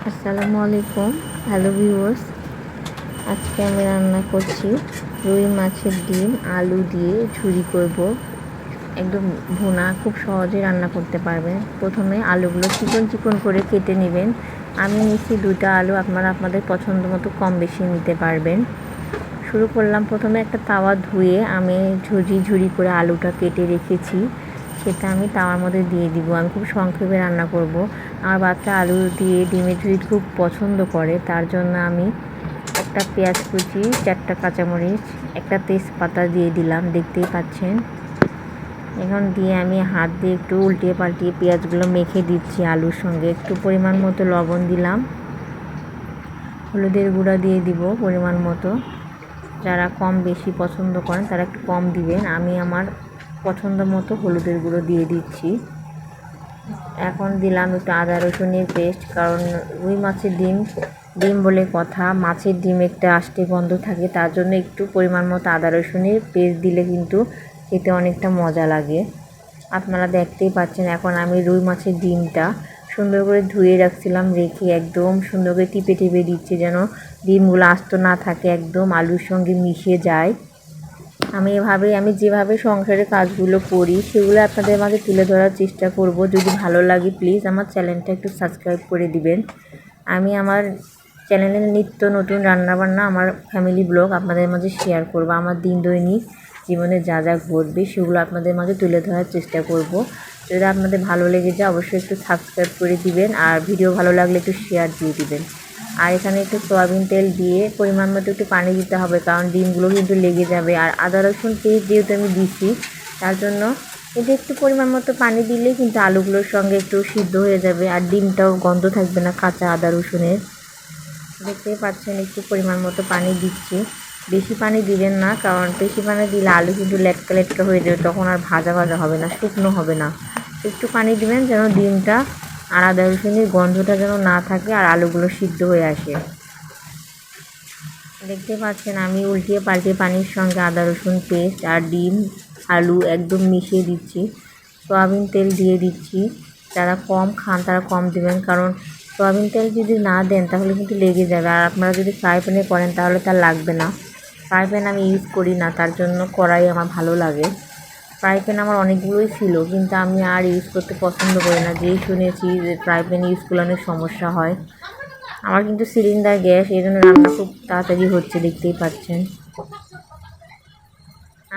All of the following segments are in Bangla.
আসসালামু আলাইকুম। হ্যালো ভিউয়ার্স, আজকে আমি রান্না করছি রুই মাছের ডিম আলু দিয়ে ঝুরি করব। একদম ভুনা, খুব সহজে রান্না করতে পারবেন। প্রথমে আলুগুলো চিকন চিকন করে কেটে নেবেন। আমি নিচ্ছি 2টা আলু, আপনারা আপনাদের পছন্দ মতো কম বেশি নিতে পারবেন। শুরু করলাম, প্রথমে একটা তাওয়া ধুয়ে আমি ঝুরি ঝুরি করে আলুটা কেটে রেখেছি, সেটা আমি তাওয়ার মধ্যে দিয়ে দিব। আমি খুব সংক্ষেপে রান্না করব। আমার বাচ্চা আলু দিয়ে ডিমের ঝুড়ি খুব পছন্দ করে, তার জন্য আমি একটা পেঁয়াজ কুচি, 4টা কাঁচামরিচ, একটা তেজপাতা দিয়ে দিলাম, দেখতেই পাচ্ছেন। এখন দিয়ে আমি হাত দিয়ে একটু উল্টিয়ে পাল্টিয়ে পেঁয়াজগুলো মেখে দিচ্ছি আলুর সঙ্গে। একটু পরিমাণ মতো লবণ দিলাম, হলুদের গুঁড়া দিয়ে দিব পরিমাণ মতো। যারা কম বেশি পছন্দ করেন তারা একটু কম দিবেন। আমি আমার পছন্দ মতো হলুদের গুঁড়ো দিয়ে দিচ্ছি। এখন দিলাম একটু আদা রসুনের পেস্ট, কারণ রুই মাছের ডিম ডিম বলে কথা, মাছের ডিম একটা আষ্টে গন্ধ থাকে, তার জন্য একটু পরিমাণ মতো আদা রসুনের পেস্ট দিলে কিন্তু খেতে অনেকটা মজা লাগে। আপনারা দেখতেই পাচ্ছেন। এখন আমি রুই মাছের ডিমটা সুন্দর করে ধুয়ে রাখছিলাম, রেখে একদম সুন্দর করে টিপে টিপে দিচ্ছি, যেন ডিমগুলো আস্ত না থাকে, একদম আলুর সঙ্গে মিশে যায়। আমি যেভাবে সংসারের কাজগুলো করি সেগুলো আপনাদের মাঝে তুলে ধরার চেষ্টা করব। যদি ভালো লাগে প্লিজ আমার চ্যানেলটা একটু সাবস্ক্রাইব করে দিবেন। আমি আমার চ্যানেলে নিত্য নতুন রান্নাবান্না, আমার ফ্যামিলি ব্লগ আপনাদের মাঝে শেয়ার করব। আমার দিন দৈনিক জীবনে যা যা ঘটবে সেগুলো আপনাদের মাঝে তুলে ধরার চেষ্টা করব। যদি আপনাদের ভালো লেগে যায় অবশ্যই একটু সাবস্ক্রাইব করে দিবেন, আর ভিডিও ভালো লাগলে একটু শেয়ার দিয়ে দিবেন। আর এখানে একটু সয়াবিন তেল দিয়ে পরিমাণ মতো একটু পানি দিতে হবে, কারণ ডিমগুলো কিন্তু লেগে যাবে। আর আদা রসুন পেস্ট যেহেতু আমি দিচ্ছি, তার জন্য এটা একটু পরিমাণ মতো পানি দিলে কিন্তু আলুগুলোর সঙ্গে একটু সিদ্ধ হয়ে যাবে, আর ডিমটাও গন্ধ থাকবে না কাঁচা আদা রসুনের। দেখতেই পাচ্ছেন একটু পরিমাণ মতো পানি দিচ্ছি। বেশি পানি দিবেন না, কারণ বেশি পানি দিলে আলু কিন্তু লেটকা লেটকা হয়ে যাবে, তখন আর ভাজা ভাজা হবে না, শুকনো হবে না। একটু পানি দিবেন যেন ডিমটা আর আদা রসুনের গন্ধটা যেন না থাকে, আর আলুগুলো সিদ্ধ হয়ে আসে। দেখতে পাচ্ছেন আমি উল্টিয়ে পাল্টিয়ে পানির সঙ্গে আদা রসুন পেস্ট আর ডিম আলু একদম মিশিয়ে দিচ্ছি। সয়াবিন তেল দিয়ে দিচ্ছি। যারা কম খান তারা কম দেবেন, কারণ সয়াবিন তেল যদি না দেন তাহলে কিন্তু লেগে যাবে। আর আপনারা যদি ফ্রাই প্যানে করেন তাহলে তার লাগবে না। ফ্রাই প্যান আমি ইউজ করি না, তার জন্য কড়াই আমার ভালো লাগে। ফ্রাই প্যান আমার অনেকগুলোই ছিল, কিন্তু আমি আর ইউজ করতে পছন্দ করি না, যেই শুনেছি যে ফ্রাই প্যান ইউজ করলে অনেক সমস্যা হয়। আমার কিন্তু সিলিন্ডার গ্যাস, এই জন্য রান্না খুব তাড়াতাড়ি হচ্ছে, দেখতেই পাচ্ছেন।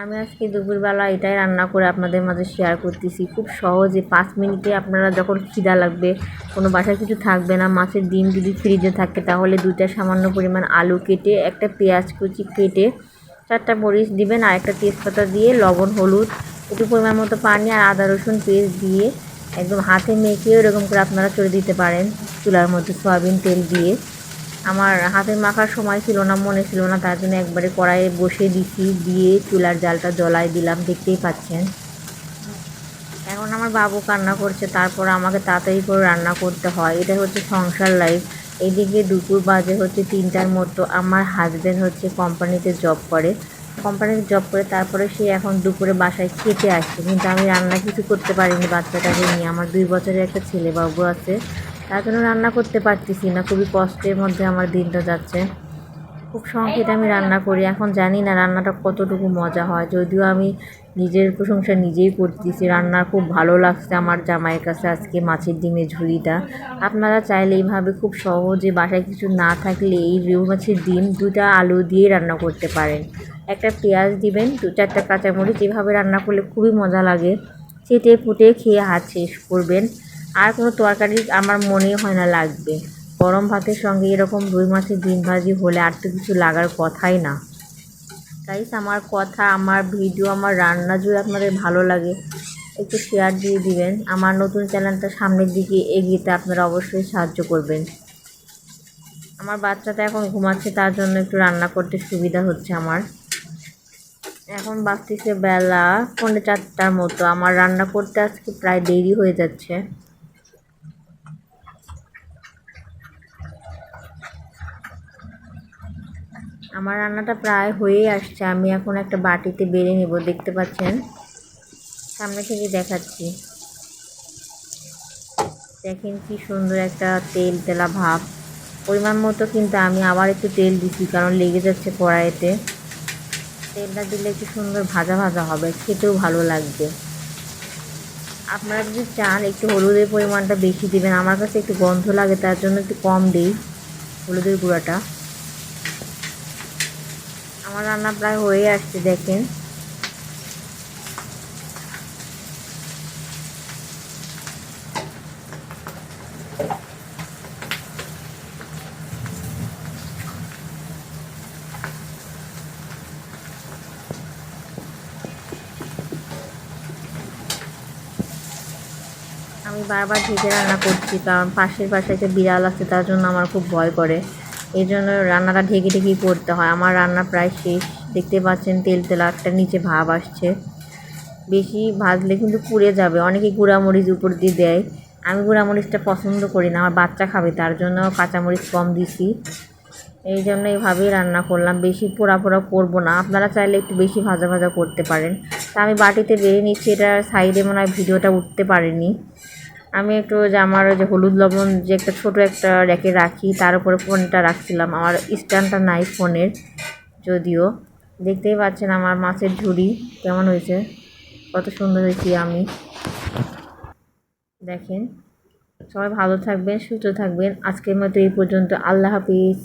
আমি আজকে দুপুরবেলা এটাই রান্না করে আপনাদের মাঝে শেয়ার করতেছি, খুব সহজে 5 মিনিটে। আপনারা যখন খিদা লাগবে, কোনো বাসায় কিছু থাকবে না, মাছের ডিম যদি ফ্রিজে থাকে তাহলে 2টা সামান্য পরিমাণ আলু কেটে, একটা পেঁয়াজ কুচি কেটে, 4টা মরিচ দিবেন, আর একটা তেজপাতা দিয়ে লবণ হলুদ একটু পরিমাণ মতো পানি আর আদা রসুন পেস্ট দিয়ে একদম হাতে মেখে এরকম করে আপনারা চলে দিতে পারেন চুলার মধ্যে সয়াবিন তেল দিয়ে। আমার হাতে মাখার সময় ছিল না, মনে ছিল না, তার জন্য একবারে কড়াইয়ে বসিয়ে দিচ্ছি, দিয়ে চুলার জালটা জ্বলাই দিলাম, দেখতেই পাচ্ছেন। এখন আমার বাবু কান্না করছে, তারপর আমাকে তাড়াতাড়ি করে রান্না করতে হয়, এটা হচ্ছে সংসার লাইফ। এইদিকে দুপুর বাজে হচ্ছে 3টার মতো। আমার হাজব্যান্ড হচ্ছে কোম্পানিতে জব করে, তারপরে সে এখন দুপুরে বাসায় খেতে আসছে, কিন্তু আমি রান্না কিছু করতে পারিনি বাচ্চাটাকে নিয়ে। আমার 2 বছরের একটা ছেলে বাবু আছে, তার জন্য রান্না করতে পারতেছি না, খুবই কষ্টের মধ্যে আমার দিনটা যাচ্ছে। খুব সংক্ষেপে আমি রান্না করি। এখন জানি না রান্নাটা কতটুকু মজা হয়, যদিও আমি নিজের প্রশংসা নিজেই করতেছি, রান্না খুব ভালো লাগছে আমার জামাইয়ের কাছে আজকে মাছের ডিমের ঝুড়িটা। আপনারা চাইলে এইভাবে খুব সহজে, বাসায় কিছু না থাকলে এই রুই মাছের ডিম 2টা আলু দিয়ে রান্না করতে পারেন। একটা পেঁয়াজ দিবেন, 2-4টা কাঁচামরিচ, এভাবে রান্না করলে খুবই মজা লাগে। চেটে ফুটে খেয়ে হাত শেষ করবেন। আর কোনো তরকারি আমার মনে হয় না লাগবে। গরম ভাতের সঙ্গে এরকম রুই মাছের ডিম ভাজি হলে আর তো কিছু লাগার কথাই না। গাইস, আমার কথা, আমার ভিডিও, আমার রান্না যদি আপনাদের ভালো লাগে একটু শেয়ার দিয়ে দিবেন। আমার নতুন চ্যানেলটা সামনের দিকে এগিয়েতে আপনারা অবশ্যই সাহায্য করবেন। আমার বাচ্চাটা এখন ঘুমাচ্ছে, তার জন্য একটু রান্না করতে সুবিধা হচ্ছে আমার। এখন বাজতেছে বেলা 4:45টার মতো। আমার রান্না করতে আজকে প্রায় দেরি হয়ে যাচ্ছে। আমার রান্নাটা প্রায় হয়েই আসছে। আমি এখন একটা বাটিতে বেড়ে নেব, দেখতে পাচ্ছেন, সামনে থেকে দেখাচ্ছি। দেখেন কি সুন্দর একটা তেল তেলা ভাব। পরিমাণ মতো কিন্তু আমি আবার একটু তেল দিছি, কারণ লেগে যাচ্ছে কড়াইতে। তেলটা দিলে একটু সুন্দর ভাজা ভাজা হবে, খেতেও ভালো লাগবে। আপনারা যদি চান একটু হলুদের পরিমাণটা বেশি দিবেন, আমার কাছে একটু গন্ধ লাগে তার জন্য একটু কম দিই হলুদের গুঁড়াটা। আমার রান্না প্রায় হয়ে আসছে, দেখেন। আমি বারবার ঢেকে রান্না করছি, কারণ পাশের বাসায় একটা বিড়াল আছে, তার জন্য আমার খুব ভয় করে। এই জন্য রান্নাটা ঢেকে ঢেকেই করতে হয়। আমার রান্না প্রায় শেষ, দেখতে পাচ্ছেন তেল তেলা একটা নিচে ভাব আসছে। বেশি ভাজলে কিন্তু পুড়ে যাবে। অনেকে গুঁড়ামরিচ উপর দিয়ে দেয়, আমি গুঁড়ামরিচটা পছন্দ করি না, আমার বাচ্চা খাবে তার জন্য কাঁচামরিচ কম দিছি। এই জন্য এইভাবেই রান্না করলাম, বেশি পোড়া পোড়া করবো না। আপনারা চাইলে একটু বেশি ভাজা ভাজা করতে পারেন। তা আমি বাটিতে বেড়ে নিচ্ছি, এটা সাইডে মনে হয় ভিডিওটা উঠতে পারেনি। আমি একটু যে আমার যে হলুদ লবণ যে একটা ছোটো একটা র্যাকে রাখি, তার উপরে ফোনটা রাখছিলাম, আমার স্ট্যান্ডটা নাই ফোনের যদিও। দেখতেই পাচ্ছেন আমার মাছের ঝুড়ি কেমন হয়েছে, কত সুন্দর হয়েছি আমি, দেখেন। সবাই ভালো থাকবেন, সুস্থ থাকবেন। আজকের মতো এই পর্যন্ত। আল্লাহ হাফিজ।